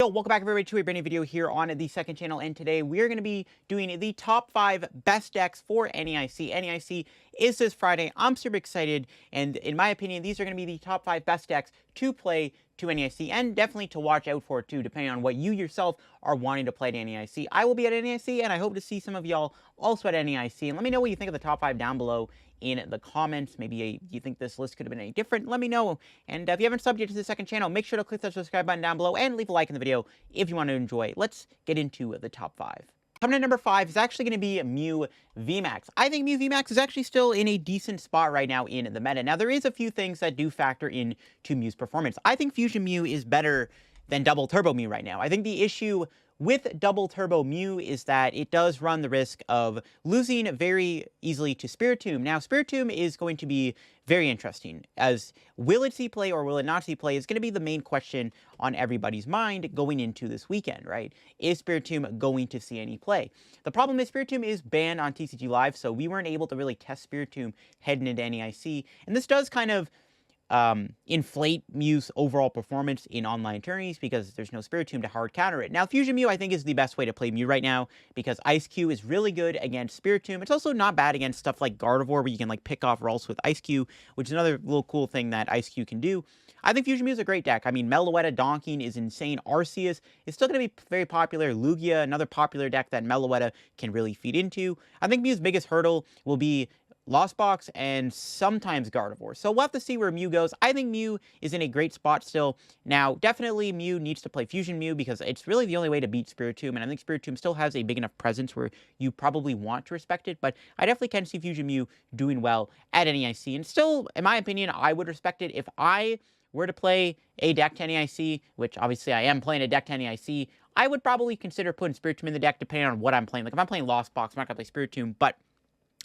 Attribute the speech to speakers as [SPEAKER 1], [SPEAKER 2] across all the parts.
[SPEAKER 1] Yo, welcome back everybody to a brand new video here on the second channel, and today we are going to be doing the top 5 best decks for NAIC. NAIC is this Friday. I'm super excited, and in my opinion, these are going to be the top 5 best decks to play to NAIC, and definitely to watch out for too, depending on what you yourself are wanting to play at NAIC. I will be at NAIC, and I hope to see some of y'all also at NAIC, and let me know what you think of the top 5 down below in the comments. Maybe you think this list could have been any different, let me know. And if you haven't subbed yet to the second channel, make sure to click that subscribe button down below and leave a like in the video if you want to enjoy. Let's get into the top 5. Coming in number 5 is actually going to be Mew VMAX. I think Mew VMAX is actually still in a decent spot right now in the meta. Now, there is a few things that do factor in to Mew's performance. I think Fusion Mew is better than Double Turbo Mew right now. I think the issue with Double Turbo Mew is that it does run the risk of losing very easily to Spiritomb. Now, Spiritomb is going to be very interesting, as will it see play or will it not see play is going to be the main question on everybody's mind going into this weekend, right? Is Spiritomb going to see any play? The problem is Spiritomb is banned on TCG Live, so we weren't able to really test Spiritomb heading into NAIC, and this does kind of inflate Mew's overall performance in online tourneys because there's no Spiritomb to hard counter it. Now, Fusion Mew, I think, is the best way to play Mew right now because Ice Q is really good against Spiritomb. It's also not bad against stuff like Gardevoir, where you can like pick off Ralts with Ice Q, which is another little cool thing that Ice Q can do. I think Fusion Mew is a great deck. I mean, Meloetta Donking is insane. Arceus is still going to be very popular. Lugia, another popular deck that Meloetta can really feed into. I think Mew's biggest hurdle will be Lostbox and sometimes Gardevoir. So we'll have to see where Mew goes. I think Mew is in a great spot still. Now, definitely Mew needs to play Fusion Mew because it's really the only way to beat Spiritomb, and I think Spiritomb still has a big enough presence where you probably want to respect it, but I definitely can see Fusion Mew doing well at NAIC, and still, in my opinion, I would respect it if I were to play a deck to NAIC, which obviously I am playing a deck to NAIC. I would probably consider putting Spiritomb in the deck depending on what I'm playing. Like if I'm playing Lostbox, I'm not going to play Spiritomb, but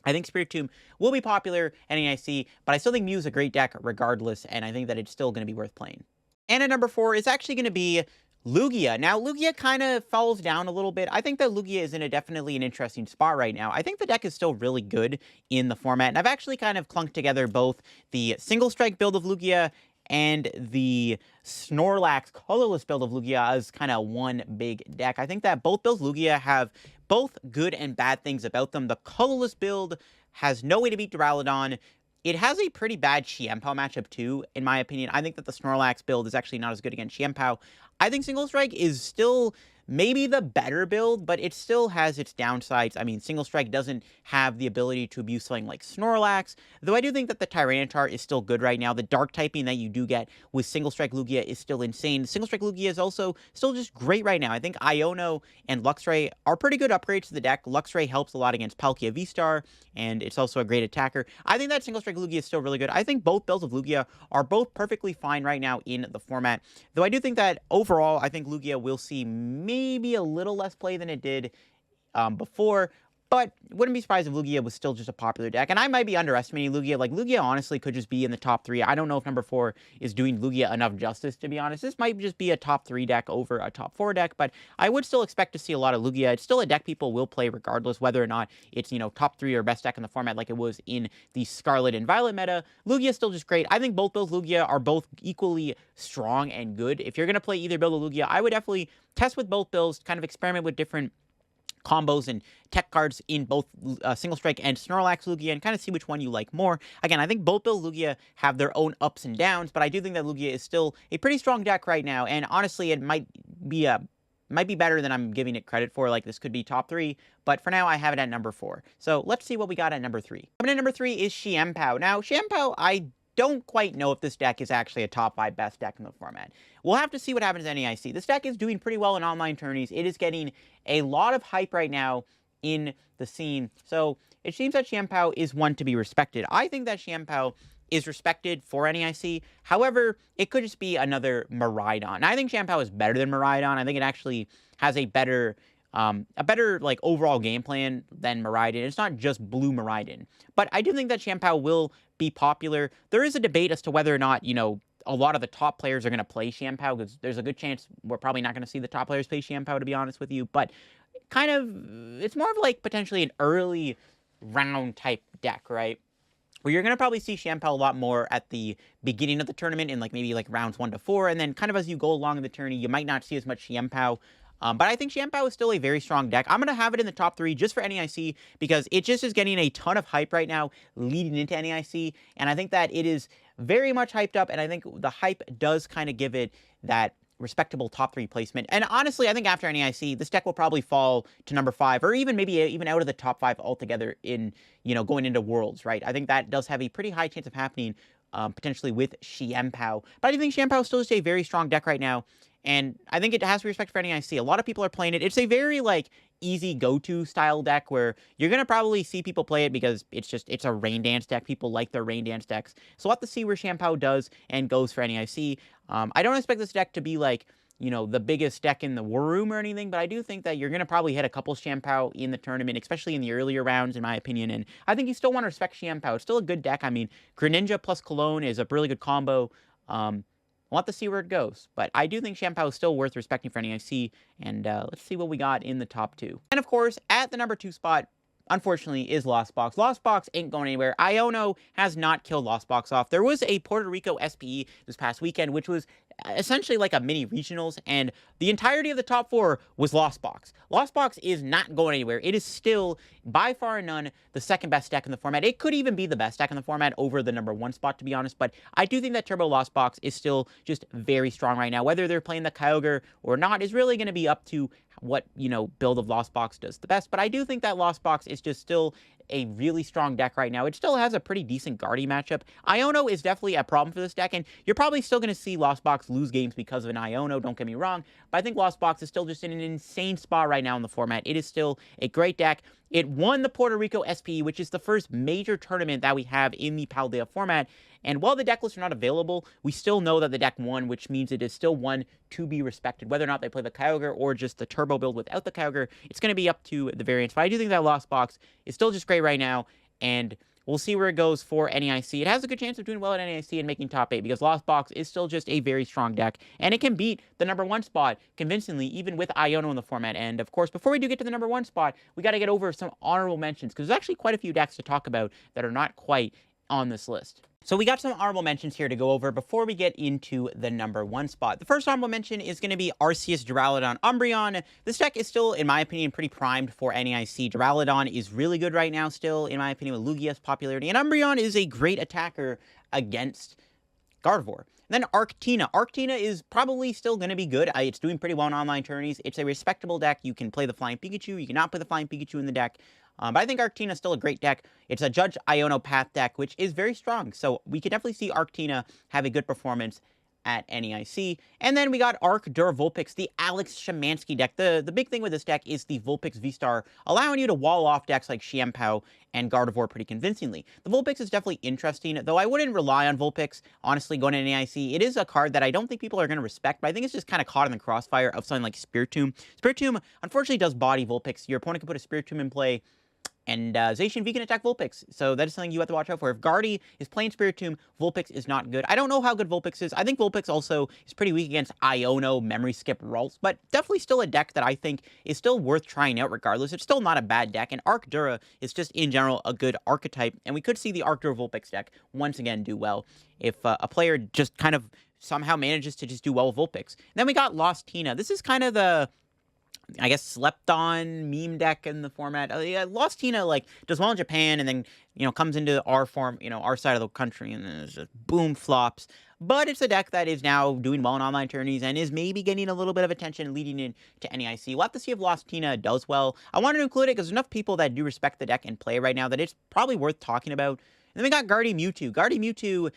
[SPEAKER 1] I think Spiritomb will be popular at NAIC, but I still think Mew is a great deck regardless, and I think that it's still going to be worth playing. And at number 4 is actually going to be Lugia. Now, Lugia kind of falls down a little bit. I think that Lugia is in a definitely an interesting spot right now. I think the deck is still really good in the format, and I've actually kind of clunked together both the single strike build of Lugia and the Snorlax colorless build of Lugia as kind of one big deck. I think that both builds Lugia have both good and bad things about them. The colorless build has no way to beat Duraludon. It has a pretty bad Champao matchup too, in my opinion. I think that the Snorlax build is actually not as good against Champao. I think Single Strike is still maybe the better build, but it still has its downsides. I mean, Single Strike doesn't have the ability to abuse something like Snorlax, though I do think that the Tyranitar is still good right now. The Dark typing that you do get with Single Strike Lugia is still insane. Single Strike Lugia is also still just great right now. I think Iono and Luxray are pretty good upgrades to the deck. Luxray helps a lot against Palkia V-Star, and it's also a great attacker. I think that Single Strike Lugia is still really good. I think both builds of Lugia are both perfectly fine right now in the format, though I do think that overall, I think Lugia will see maybe a little less play than it did before, but wouldn't be surprised if Lugia was still just a popular deck. And I might be underestimating Lugia. Like, Lugia honestly could just be in the top 3. I don't know if number 4 is doing Lugia enough justice, to be honest. This might just be a top 3 deck over a top 4 deck, but I would still expect to see a lot of Lugia. It's still a deck people will play regardless, whether or not it's, you know, top 3 or best deck in the format like it was in the Scarlet and Violet meta. Lugia is still just great. I think both builds Lugia are both equally strong and good. If you're going to play either build of Lugia, I would definitely test with both builds, kind of experiment with different combos and tech cards in both Single Strike and Snorlax Lugia and kind of see which one you like more. Again, I think both builds Lugia have their own ups and downs, but I do think that Lugia is still a pretty strong deck right now, and honestly, it might be better than I'm giving it credit for. Like, this could be top 3, but for now, I have it at number 4. So let's see what we got at number 3. Coming in number 3 is Champao. Now, Champao, I don't quite know if this deck is actually a top 5 best deck in the format. We'll have to see what happens at NAIC. This deck is doing pretty well in online tourneys. It is getting a lot of hype right now in the scene. So it seems that Champao is one to be respected. I think that Champao is respected for NAIC. However, it could just be another Miraidon. I think Champao is better than Miraidon. I think it actually has a better like overall game plan than Miraidon. It's not just blue Miraidon. But I do think that Champao will be popular. There is a debate as to whether or not, you know, a lot of the top players are going to play Champao, because there's a good chance we're probably not going to see the top players play Champao, to be honest with you. But kind of, it's more of like potentially an early round type deck, right? where you're going to probably see Champao a lot more at the beginning of the tournament in like maybe like rounds 1 to 4, and then kind of as you go along in the tourney, you might not see as much Champao. But I think Champao is still a very strong deck. I'm going to have it in the top 3 just for NAIC because it just is getting a ton of hype right now leading into NAIC, and I think that it is very much hyped up, and I think the hype does kind of give it that respectable top 3 placement. And honestly, I think after NAIC, this deck will probably fall to number 5, or even maybe even out of the top 5 altogether in, going into Worlds, right? I think that does have a pretty high chance of happening, potentially with Champao. But I do think Champao is still just a very strong deck right now, and I think it has to be respect for NAIC. A lot of people are playing it. It's a very, like, easy go-to style deck where you're going to probably see people play it because it's a Rain Dance deck. People like their Rain Dance decks. So we'll have to see where Champao does and goes for NAIC. I don't expect this deck to be like, the biggest deck in the war room or anything, but I do think that you're going to probably hit a couple Champao in the tournament, especially in the earlier rounds, in my opinion, and I think you still want to respect Champao. It's still a good deck. I mean, Greninja plus Cologne is a really good combo. We'll have to see where it goes, but I do think Champao is still worth respecting for NAIC, and let's see what we got in the top 2. And of course, at the number 2 spot, unfortunately, is Lostbox. Lostbox ain't going anywhere. Iono has not killed Lostbox off. There was a Puerto Rico SPE this past weekend, which was essentially like a mini regionals, and the entirety of the top 4 was Lostbox. Lostbox is not going anywhere. It is still, by far and none, the second best deck in the format. It could even be the best deck in the format over the number 1 spot, to be honest, but I do think that Turbo Lostbox is still just very strong right now. Whether they're playing the Kyogre or not is really going to be up to what, build of Lostbox does the best, but I do think that Lostbox is just still a really strong deck right now. It still has a pretty decent Guardy matchup. Iono is definitely a problem for this deck, and you're probably still going to see Lostbox lose games because of an Iono, don't get me wrong, but I think Lostbox is still just in an insane spot right now in the format. It is still a great deck. It won the Puerto Rico SPE, which is the first major tournament that we have in the Paldea format, and while the deck lists are not available, we still know that the deck won, which means it is still one to be respected. Whether or not they play the Kyogre or just the Turbo build without the Kyogre, it's going to be up to the variants. But I do think that Lostbox is still just great right now, and we'll see where it goes for NAIC. It has a good chance of doing well at NAIC and making top 8 because Lostbox is still just a very strong deck, and it can beat the number 1 spot convincingly, even with Iono in the format. And of course, before we do get to the number 1 spot, we got to get over some honorable mentions because there's actually quite a few decks to talk about that are not quite on this list. So we got some honorable mentions here to go over before we get into the number 1 spot. The first honorable mention is going to be Arceus Duraludon Umbreon. This deck is still, in my opinion, pretty primed for NAIC. Duraludon is really good right now still, in my opinion, with Lugia's popularity. And Umbreon is a great attacker against Gardevoir. Then Arctina. Arctina is probably still going to be good. It's doing pretty well in online tourneys. It's a respectable deck. You can play the Flying Pikachu. You cannot play the Flying Pikachu in the deck. But I think Arctina is still a great deck. It's a Judge Iono Path deck, which is very strong. So we could definitely see Arctina have a good performance at NAIC. And then we got Arcdur Vulpix, the Alex Szymanski deck. The big thing with this deck is the Vulpix V-Star, allowing you to wall off decks like Champao and Gardevoir pretty convincingly. The Vulpix is definitely interesting, though I wouldn't rely on Vulpix, honestly, going to NAIC. It is a card that I don't think people are going to respect, but I think it's just kind of caught in the crossfire of something like Spiritomb. Spiritomb, unfortunately, does body Vulpix. Your opponent can put a Spiritomb in play, and Zacian V can attack Vulpix, so that is something you have to watch out for. If Guardy is playing Spiritomb, Vulpix is not good. I don't know how good Vulpix is. I think Vulpix also is pretty weak against Iono, Memory Skip, Ralts, but definitely still a deck that I think is still worth trying out regardless. It's still not a bad deck, and Arcdura is just, in general, a good archetype, and we could see the Arcdura Vulpix deck once again do well if a player just kind of somehow manages to just do well with Vulpix. And then we got Lost Tina. This is kind of the, I guess, slept on meme deck in the format. Yeah, Lost Tina, like, does well in Japan and then, comes into our form, our side of the country, and then it's just boom, flops. But it's a deck that is now doing well in online tourneys and is maybe getting a little bit of attention leading into NAIC. We'll have to see if Lost Tina does well. I wanted to include it because there's enough people that do respect the deck and play right now that it's probably worth talking about. And then we got Guardy Mewtwo. Guardy Mewtwo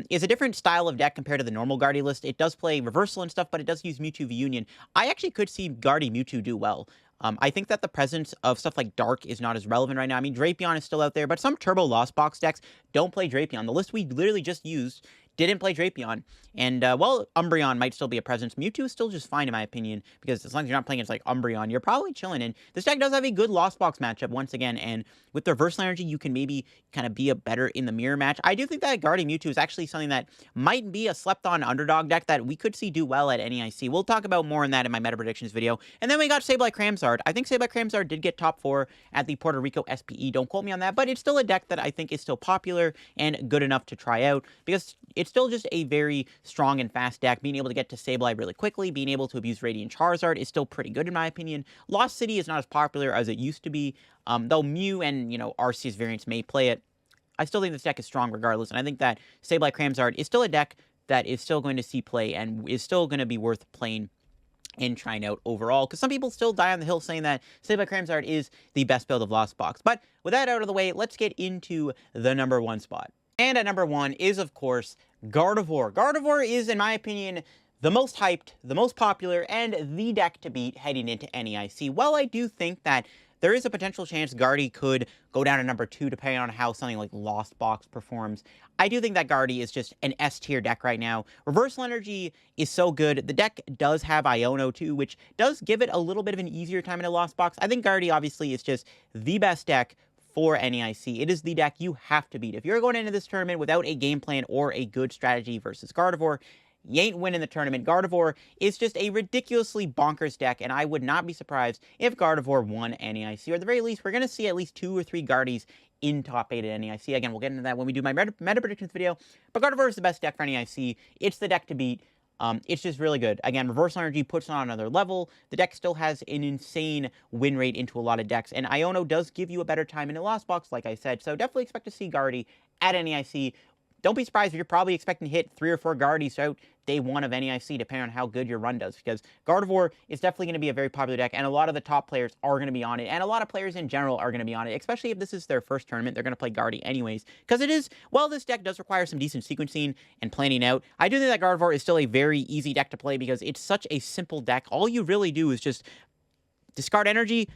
[SPEAKER 1] is a different style of deck compared to the normal Guardy list. It does play Reversal and stuff, but it does use Mewtwo V Union. I actually could see Guardy Mewtwo do well. I think that the presence of stuff like Dark is not as relevant right now. I mean, Drapion is still out there, but some Turbo Lostbox decks don't play Drapion. The list we literally just used didn't play Drapion. And, well, Umbreon might still be a presence. Mewtwo is still just fine, in my opinion, because as long as you're not playing against, like, Umbreon, you're probably chilling. And this deck does have a good Lostbox matchup, once again, and with the Reversal Energy, you can maybe kind of be a better in the mirror match. I do think that Guardian Mewtwo is actually something that might be a slept-on underdog deck that we could see do well at NAIC. We'll talk about more on that in my meta predictions video. And then we got Sableye Cramsard. I think Sableye Cramsard did get top 4 at the Puerto Rico SPE. Don't quote me on that, but it's still a deck that I think is still popular and good enough to try out, because it's still just a very strong and fast deck. Being able to get to Sableye really quickly, being able to abuse Radiant Charizard is still pretty good in my opinion. Lost City is not as popular as it used to be, though Mew and, Arceus variants may play it. I still think this deck is strong regardless, and I think that Sableye Cramsard is still a deck that is still going to see play and is still going to be worth playing and trying out overall, because some people still die on the hill saying that Sableye Cramsard is the best build of Lostbox. But with that out of the way, let's get into the number 1 spot. And at number 1 is, of course, Gardevoir. Gardevoir is, in my opinion, the most hyped, the most popular, and the deck to beat heading into NAIC. While I do think that there is a potential chance Guardy could go down to number 2 depending on how something like Lostbox performs, I do think that Guardy is just an S-tier deck right now. Reversal Energy is so good. The deck does have Iono too, which does give it a little bit of an easier time in a Lostbox. I think Guardy obviously is just the best deck for NAIC. It is the deck you have to beat. If you're going into this tournament without a game plan or a good strategy versus Gardevoir, you ain't winning the tournament. Gardevoir is just a ridiculously bonkers deck, and I would not be surprised if Gardevoir won NAIC. Or at the very least, we're going to see at least 2 or 3 Guardies in top 8 at NAIC. Again, we'll get into that when we do my meta predictions video. But Gardevoir is the best deck for NAIC. It's the deck to beat. It's just really good. Again, Reversal Energy puts it on another level. The deck still has an insane win rate into a lot of decks, and Iono does give you a better time in a Lostbox, like I said. So definitely expect to see Guardy at NAIC. Don't be surprised if you're probably expecting to hit 3 or 4 Guardies out day 1 of NAIC, depending on how good your run does, because Gardevoir is definitely going to be a very popular deck, and a lot of the top players are going to be on it, and a lot of players in general are going to be on it, especially if this is their first tournament. They're going to play Guardy anyways, because it is, well, this deck does require some decent sequencing and planning out. I do think that Gardevoir is still a very easy deck to play, because it's such a simple deck. All you really do is just discard energy,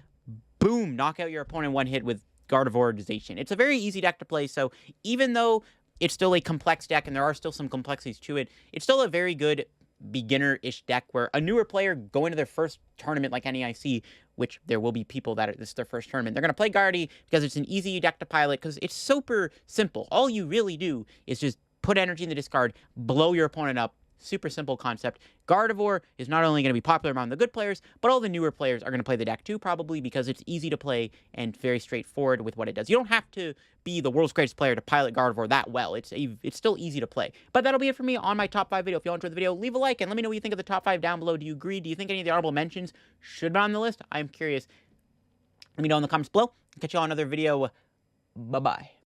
[SPEAKER 1] boom, knock out your opponent one hit with Gardevoirization. It's a very easy deck to play, so even though it's still a complex deck, and there are still some complexities to it, it's still a very good beginner-ish deck where a newer player going to their first tournament like NAIC, which there will be people that this is their first tournament, they're going to play Guardy because it's an easy deck to pilot, because it's super simple. All you really do is just put energy in the discard, blow your opponent up. Super simple concept. Gardevoir is not only going to be popular among the good players, but all the newer players are going to play the deck too, probably, because it's easy to play and very straightforward with what it does. You don't have to be the world's greatest player to pilot Gardevoir that well. It's still easy to play. But that'll be it for me on my top 5 video. If you all enjoyed the video, leave a like and let me know what you think of the top 5 down below. Do you agree? Do you think any of the honorable mentions should be on the list? I'm curious. Let me know in the comments below. Catch you all on another video. Bye-bye.